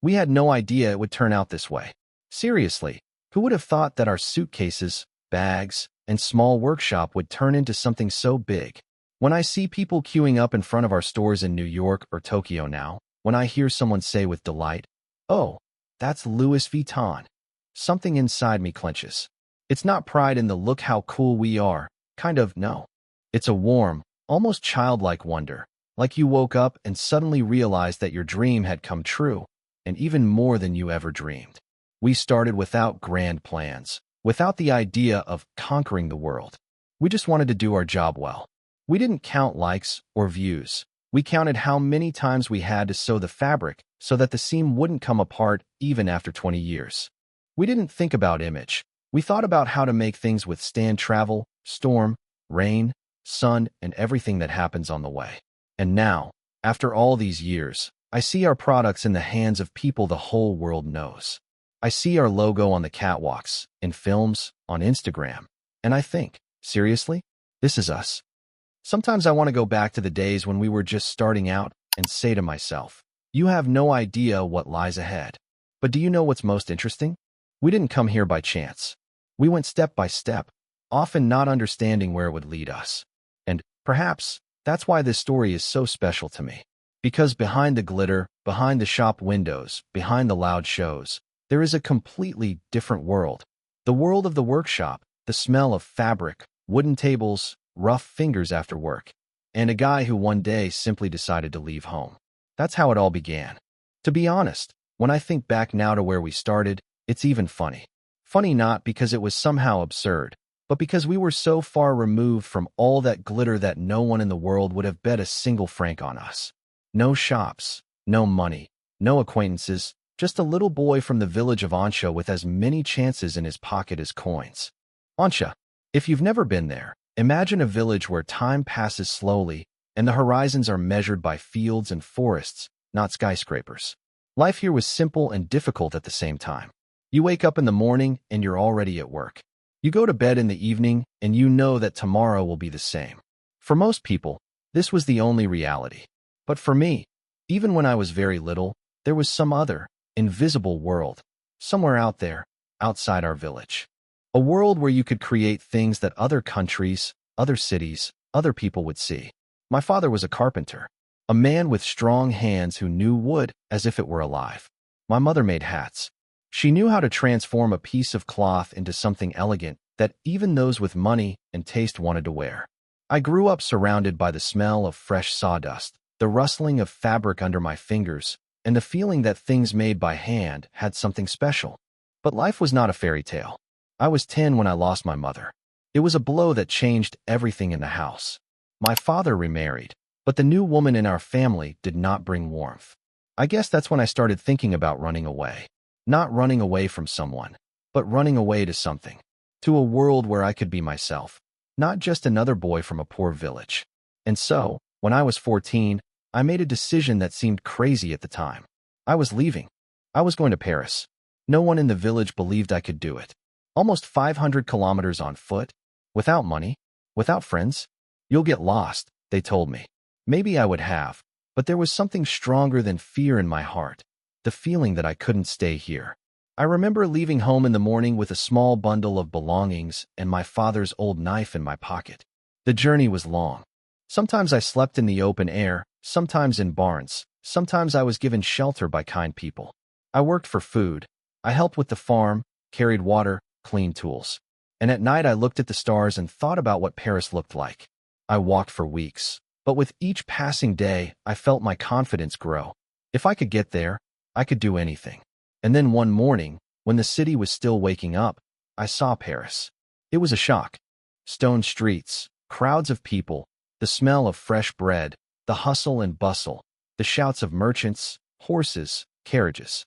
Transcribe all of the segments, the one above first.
We had no idea it would turn out this way. Seriously, who would have thought that our suitcases, bags, and small workshop would turn into something so big? When I see people queuing up in front of our stores in New York or Tokyo now, when I hear someone say with delight, "Oh, that's Louis Vuitton," something inside me clenches. It's not pride in the "look how cool we are" kind of, no. It's a warm, almost childlike wonder, like you woke up and suddenly realized that your dream had come true, and even more than you ever dreamed. We started without grand plans, without the idea of conquering the world. We just wanted to do our job well. We didn't count likes or views. We counted how many times we had to sew the fabric so that the seam wouldn't come apart even after 20 years. We didn't think about image. We thought about how to make things withstand travel, storm, rain, sun, and everything that happens on the way. And now, after all these years, I see our products in the hands of people the whole world knows. I see our logo on the catwalks, in films, on Instagram, and I think, seriously, this is us. Sometimes I want to go back to the days when we were just starting out and say to myself, you have no idea what lies ahead. But do you know what's most interesting? We didn't come here by chance. We went step by step, often not understanding where it would lead us. And, perhaps, that's why this story is so special to me. Because behind the glitter, behind the shop windows, behind the loud shows, there is a completely different world. The world of the workshop, the smell of fabric, wooden tables, rough fingers after work, and a guy who one day simply decided to leave home. That's how it all began. To be honest, when I think back now to where we started, it's even funny. Funny not because it was somehow absurd, but because we were so far removed from all that glitter that no one in the world would have bet a single franc on us. No shops, no money, no acquaintances, just a little boy from the village of Ansha with as many chances in his pocket as coins. Ansha, if you've never been there, imagine a village where time passes slowly and the horizons are measured by fields and forests, not skyscrapers. Life here was simple and difficult at the same time. You wake up in the morning and you're already at work. You go to bed in the evening and you know that tomorrow will be the same. For most people, this was the only reality. But for me, even when I was very little, there was some other, invisible world, somewhere out there, outside our village. A world where you could create things that other countries, other cities, other people would see. My father was a carpenter, a man with strong hands who knew wood as if it were alive. My mother made hats. She knew how to transform a piece of cloth into something elegant that even those with money and taste wanted to wear. I grew up surrounded by the smell of fresh sawdust, the rustling of fabric under my fingers, and the feeling that things made by hand had something special. But life was not a fairy tale. I was 10 when I lost my mother. It was a blow that changed everything in the house. My father remarried, but the new woman in our family did not bring warmth. I guess that's when I started thinking about running away. Not running away from someone, but running away to something. To a world where I could be myself, not just another boy from a poor village. And so, when I was 14, I made a decision that seemed crazy at the time. I was leaving. I was going to Paris. No one in the village believed I could do it. Almost 500 kilometers on foot, without money, without friends. You'll get lost, they told me. Maybe I would have, but there was something stronger than fear in my heart, the feeling that I couldn't stay here. I remember leaving home in the morning with a small bundle of belongings and my father's old knife in my pocket. The journey was long. Sometimes I slept in the open air, sometimes in barns, sometimes I was given shelter by kind people. I worked for food. I helped with the farm, carried water, cleaned tools. And at night I looked at the stars and thought about what Paris looked like. I walked for weeks, but with each passing day, I felt my confidence grow. If I could get there, I could do anything. And then one morning, when the city was still waking up, I saw Paris. It was a shock. Stone streets, crowds of people, the smell of fresh bread, the hustle and bustle, the shouts of merchants, horses, carriages.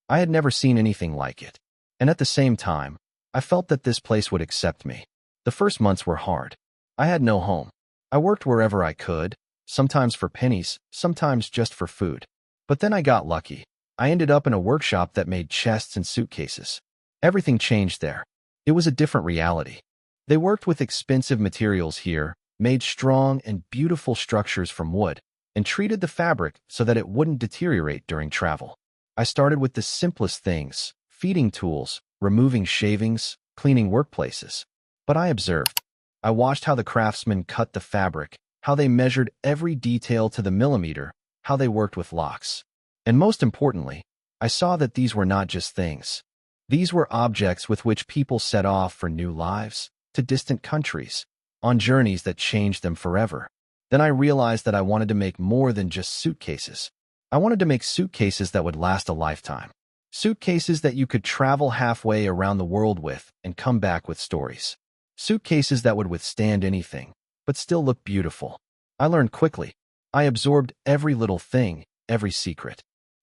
I had never seen anything like it. And at the same time, I felt that this place would accept me. The first months were hard. I had no home. I worked wherever I could, sometimes for pennies, sometimes just for food. But then I got lucky. I ended up in a workshop that made chests and suitcases. Everything changed there. It was a different reality. They worked with expensive materials here, made strong and beautiful structures from wood, and treated the fabric so that it wouldn't deteriorate during travel. I started with the simplest things, feeding tools, removing shavings, cleaning workplaces. But I observed. I watched how the craftsmen cut the fabric, how they measured every detail to the millimeter, how they worked with locks. And most importantly, I saw that these were not just things. These were objects with which people set off for new lives, to distant countries, on journeys that changed them forever. Then I realized that I wanted to make more than just suitcases. I wanted to make suitcases that would last a lifetime. Suitcases that you could travel halfway around the world with and come back with stories. Suitcases that would withstand anything, but still look beautiful. I learned quickly. I absorbed every little thing, every secret.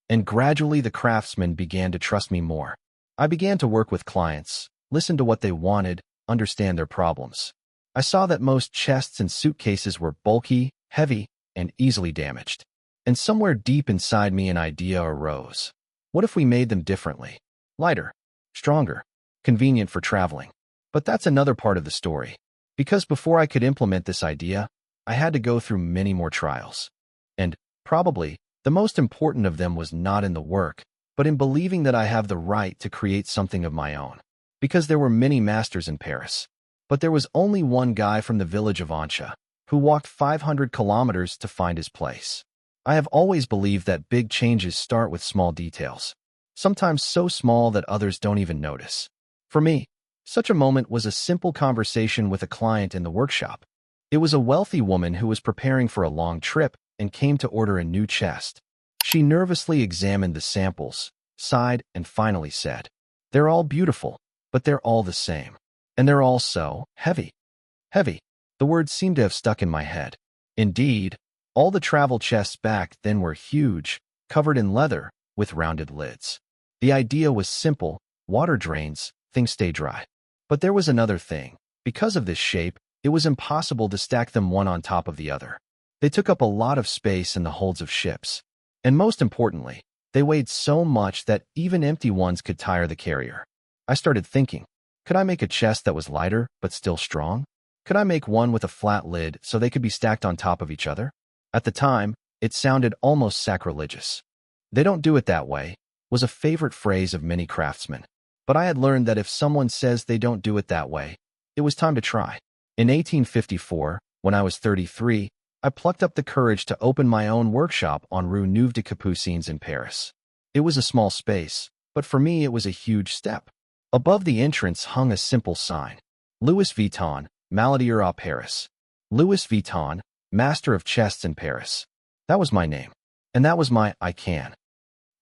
And gradually the craftsmen began to trust me more. I began to work with clients, listen to what they wanted, understand their problems. I saw that most chests and suitcases were bulky, heavy, and easily damaged. And somewhere deep inside me an idea arose. What if we made them differently? Lighter, stronger, convenient for traveling. But that's another part of the story. Because before I could implement this idea, I had to go through many more trials. And, probably, the most important of them was not in the work, but in believing that I have the right to create something of my own. Because there were many masters in Paris. But there was only one guy from the village of Ancha, who walked 500 kilometers to find his place. I have always believed that big changes start with small details, sometimes so small that others don't even notice. For me, such a moment was a simple conversation with a client in the workshop. It was a wealthy woman who was preparing for a long trip and came to order a new chest. She nervously examined the samples, sighed, and finally said, "They're all beautiful, but they're all the same. And they're all so heavy." Heavy. The word seemed to have stuck in my head. Indeed, all the travel chests back then were huge, covered in leather, with rounded lids. The idea was simple: water drains, things stay dry. But there was another thing. Because of this shape, it was impossible to stack them one on top of the other. They took up a lot of space in the holds of ships. And most importantly, they weighed so much that even empty ones could tire the carrier. I started thinking, could I make a chest that was lighter but still strong? Could I make one with a flat lid so they could be stacked on top of each other? At the time, it sounded almost sacrilegious. "They don't do it that way," was a favorite phrase of many craftsmen. But I had learned that if someone says they don't do it that way, it was time to try. In 1854, when I was 33, I plucked up the courage to open my own workshop on Rue Neuve des Capucines in Paris. It was a small space, but for me it was a huge step. Above the entrance hung a simple sign: Louis Vuitton, Maladier à Paris. Louis Vuitton, Master of Chests in Paris. That was my name. And that was my I can.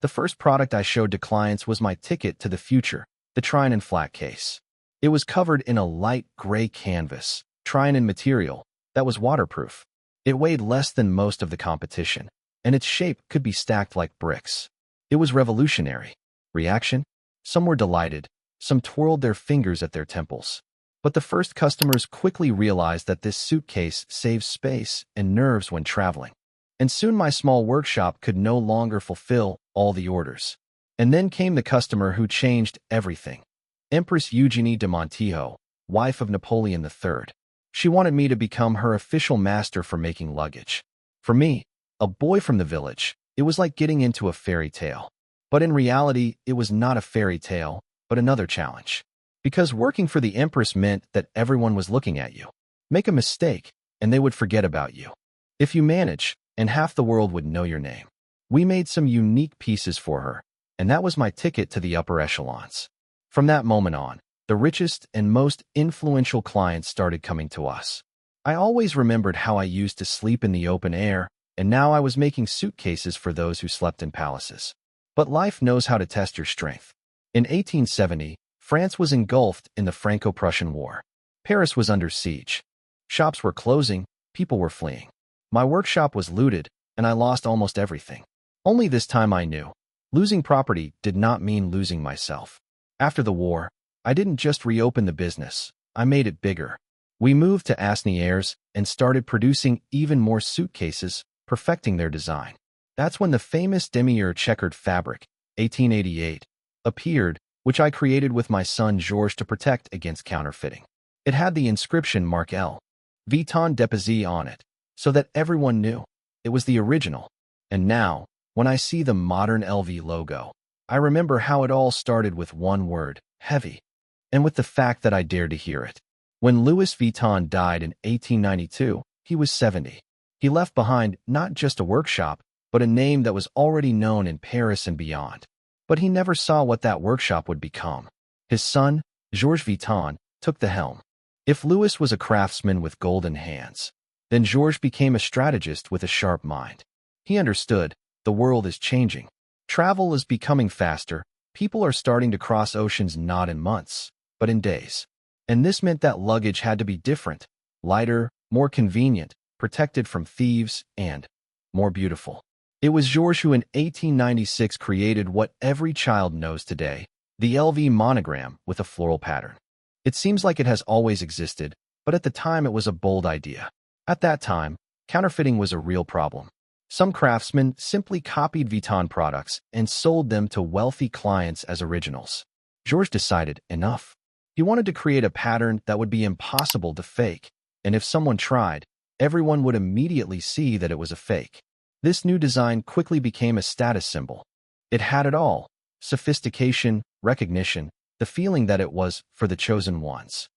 The first product I showed to clients was my ticket to the future, the Trine flat case. It was covered in a light gray canvas, Trine material, that was waterproof. It weighed less than most of the competition, and its shape could be stacked like bricks. It was revolutionary. Reaction? Some were delighted, some twirled their fingers at their temples. But the first customers quickly realized that this suitcase saves space and nerves when traveling. And soon my small workshop could no longer fulfill all the orders. And then came the customer who changed everything. Empress Eugénie de Montijo, wife of Napoleon III. She wanted me to become her official master for making luggage. For me, a boy from the village, it was like getting into a fairy tale. But in reality, it was not a fairy tale, but another challenge. Because working for the Empress meant that everyone was looking at you. Make a mistake, and they would forget about you. If you manage, and half the world would know your name. We made some unique pieces for her, and that was my ticket to the upper echelons. From that moment on, the richest and most influential clients started coming to us. I always remembered how I used to sleep in the open air, and now I was making suitcases for those who slept in palaces. But life knows how to test your strength. In 1870, France was engulfed in the Franco-Prussian War. Paris was under siege. Shops were closing, people were fleeing. My workshop was looted, and I lost almost everything. Only this time I knew. Losing property did not mean losing myself. After the war, I didn't just reopen the business, I made it bigger. We moved to Asnières and started producing even more suitcases, perfecting their design. That's when the famous demier checkered fabric, 1888, appeared, which I created with my son Georges to protect against counterfeiting. It had the inscription Marque L. Vuitton déposé on it, so that everyone knew it was the original. And now, when I see the modern LV logo, I remember how it all started with one word, heavy, and with the fact that I dared to hear it. When Louis Vuitton died in 1892, he was 70. He left behind not just a workshop, but a name that was already known in Paris and beyond. But he never saw what that workshop would become. His son, Georges Vuitton, took the helm. If Louis was a craftsman with golden hands, then Georges became a strategist with a sharp mind. He understood, the world is changing. Travel is becoming faster. People are starting to cross oceans not in months, but in days. And this meant that luggage had to be different, lighter, more convenient, protected from thieves, and more beautiful. It was Georges who in 1896 created what every child knows today, the LV monogram with a floral pattern. It seems like it has always existed, but at the time it was a bold idea. At that time, counterfeiting was a real problem. Some craftsmen simply copied Vuitton products and sold them to wealthy clients as originals. Georges decided enough. He wanted to create a pattern that would be impossible to fake, and if someone tried, everyone would immediately see that it was a fake. This new design quickly became a status symbol. It had it all: sophistication, recognition, the feeling that it was for the chosen ones.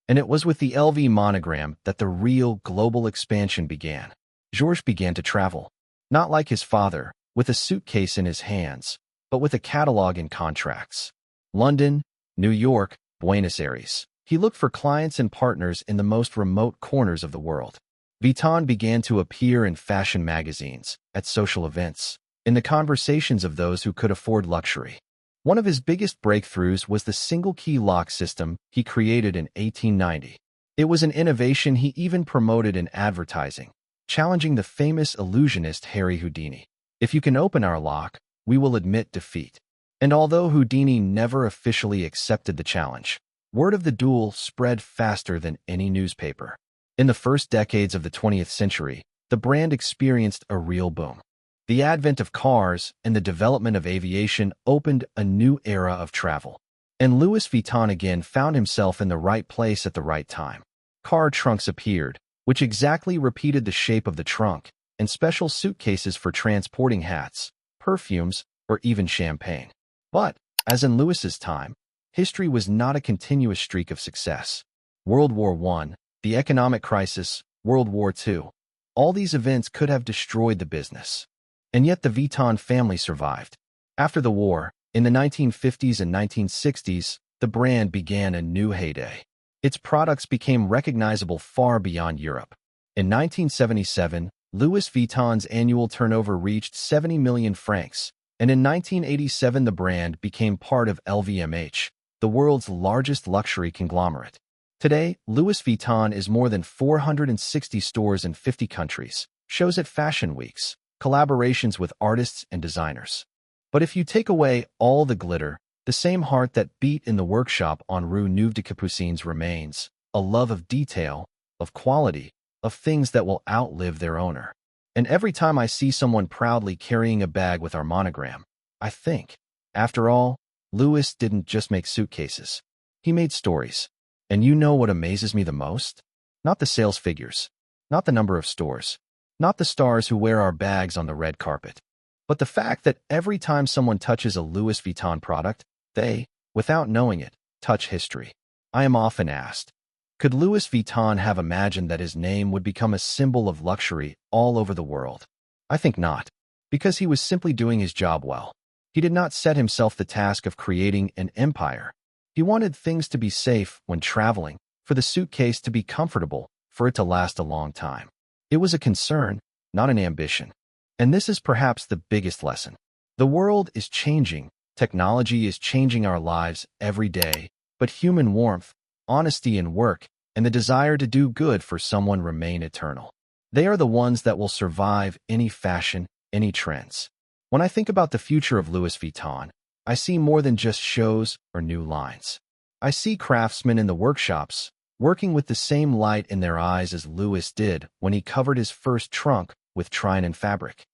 And it was with the LV monogram that the real global expansion began. Georges began to travel, not like his father, with a suitcase in his hands, but with a catalog and contracts. London, New York, Buenos Aires. He looked for clients and partners in the most remote corners of the world. Vuitton began to appear in fashion magazines, at social events, in the conversations of those who could afford luxury. One of his biggest breakthroughs was the single-key lock system he created in 1890. It was an innovation he even promoted in advertising, challenging the famous illusionist Harry Houdini. "If you can open our lock, we will admit defeat." And although Houdini never officially accepted the challenge, word of the duel spread faster than any newspaper. In the first decades of the 20th century, the brand experienced a real boom. The advent of cars and the development of aviation opened a new era of travel. And Louis Vuitton again found himself in the right place at the right time. Car trunks appeared, which exactly repeated the shape of the trunk, and special suitcases for transporting hats, perfumes, or even champagne. But, as in Louis's time, history was not a continuous streak of success. World War I, the economic crisis, World War II, all these events could have destroyed the business. And yet the Vuitton family survived. After the war, in the 1950s and 1960s, the brand began a new heyday. Its products became recognizable far beyond Europe. In 1977, Louis Vuitton's annual turnover reached 70 million francs, and in 1987 the brand became part of LVMH, the world's largest luxury conglomerate. Today, Louis Vuitton is more than 460 stores in 50 countries, shows at fashion weeks, collaborations with artists and designers. But if you take away all the glitter, the same heart that beat in the workshop on Rue Neuve des Capucines remains, a love of detail, of quality, of things that will outlive their owner. And every time I see someone proudly carrying a bag with our monogram, I think, after all, Louis didn't just make suitcases. He made stories. And you know what amazes me the most? Not the sales figures, not the number of stores, not the stars who wear our bags on the red carpet, but the fact that every time someone touches a Louis Vuitton product, they, without knowing it, touch history. I am often asked, could Louis Vuitton have imagined that his name would become a symbol of luxury all over the world? I think not, because he was simply doing his job well. He did not set himself the task of creating an empire. He wanted things to be safe when traveling, for the suitcase to be comfortable, for it to last a long time. It was a concern, not an ambition. And this is perhaps the biggest lesson. The world is changing, technology is changing our lives every day, but human warmth, honesty in work, and the desire to do good for someone remain eternal. They are the ones that will survive any fashion, any trends. When I think about the future of Louis Vuitton, I see more than just shows or new lines. I see craftsmen in the workshops, working with the same light in their eyes as Louis did when he covered his first trunk with Trinan fabric.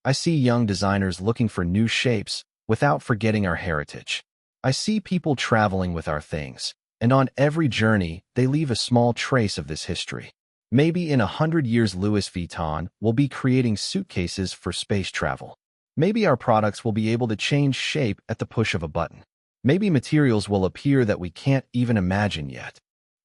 I see young designers looking for new shapes without forgetting our heritage. I see people traveling with our things, and on every journey, they leave a small trace of this history. Maybe in 100 years Louis Vuitton will be creating suitcases for space travel. Maybe our products will be able to change shape at the push of a button. Maybe materials will appear that we can't even imagine yet.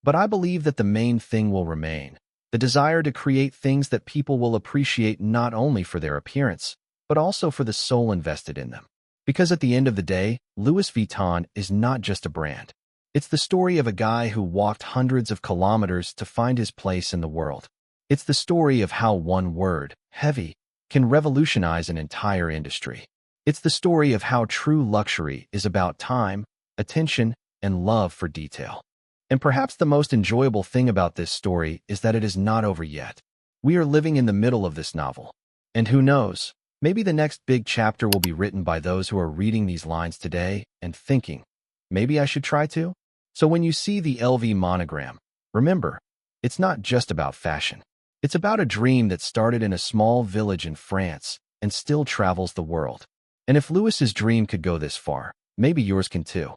But I believe that the main thing will remain: the desire to create things that people will appreciate not only for their appearance, but also for the soul invested in them. Because at the end of the day, Louis Vuitton is not just a brand. It's the story of a guy who walked hundreds of kilometers to find his place in the world. It's the story of how one word, heavy, can revolutionize an entire industry. It's the story of how true luxury is about time, attention, and love for detail. And perhaps the most enjoyable thing about this story is that it is not over yet. We are living in the middle of this novel. And who knows, maybe the next big chapter will be written by those who are reading these lines today and thinking, maybe I should try to? So when you see the LV monogram, remember, it's not just about fashion. It's about a dream that started in a small village in France and still travels the world. And if Louis's dream could go this far, maybe yours can too.